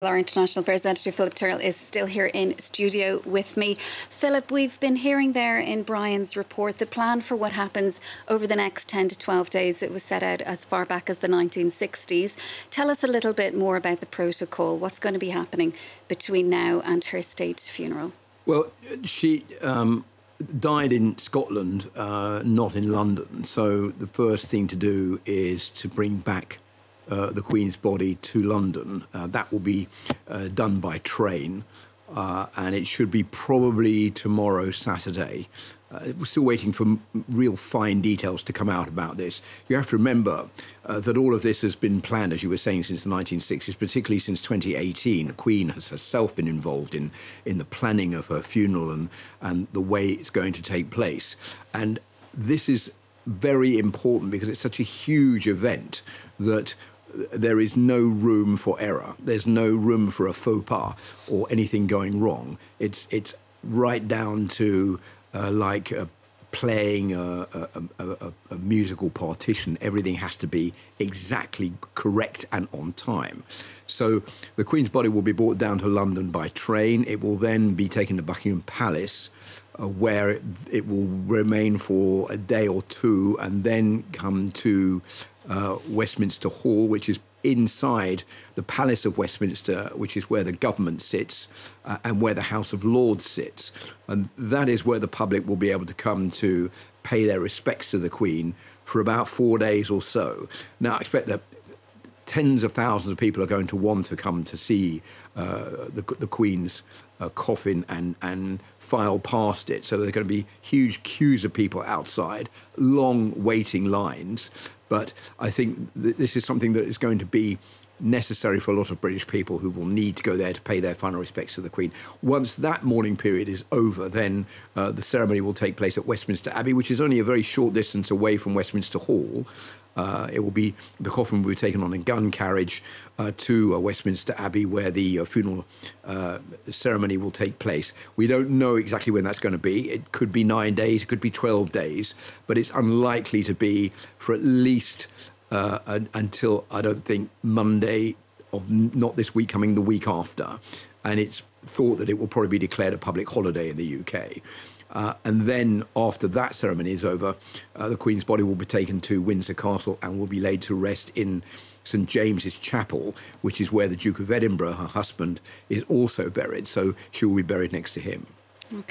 Our international affairs editor, Philip Turle, is still here in studio with me. Philip, we've been hearing there in Brian's report the plan for what happens over the next 10 to 12 days. It was set out as far back as the 1960s. Tell us a little bit more about the protocol. What's going to be happening between now and her state funeral? Well, she died in Scotland, not in London. So the first thing to do is to bring back the Queen's body to London. That will be done by train, and it should be probably tomorrow, Saturday. We're still waiting for real fine details to come out about this. You have to remember that all of this has been planned, as you were saying, since the 1960s, particularly since 2018. The Queen has herself been involved in the planning of her funeral and the way it's going to take place. And this is very important because it's such a huge event that there is no room for error. There's no room for a faux pas or anything going wrong. It's right down to playing a musical partition. Everything has to be exactly correct and on time. So the Queen's body will be brought down to London by train. It will then be taken to Buckingham Palace, where it will remain for a day or two and then come to Westminster Hall, which is inside the Palace of Westminster, which is where the government sits and where the House of Lords sits. And that is where the public will be able to come to pay their respects to the Queen for about 4 days or so. Now, I expect that tens of thousands of people are going to want to come to see the Queen's coffin and file past it. So there are going to be huge queues of people outside, long waiting lines. But I think this is something that is going to be necessary for a lot of British people who will need to go there to pay their final respects to the Queen. Once that mourning period is over, then the ceremony will take place at Westminster Abbey, which is only a very short distance away from Westminster Hall. The coffin will be taken on a gun carriage to Westminster Abbey, where the funeral ceremony will take place. We don't know exactly when that's going to be. It could be 9 days, it could be 12 days, but it's unlikely to be for at least until, I don't think, Monday of not this week, coming the week after. And it's thought that it will probably be declared a public holiday in the UK. And then after that ceremony is over, the Queen's body will be taken to Windsor Castle and will be laid to rest in St James's Chapel, which is where the Duke of Edinburgh, her husband, is also buried. So she will be buried next to him. Okay.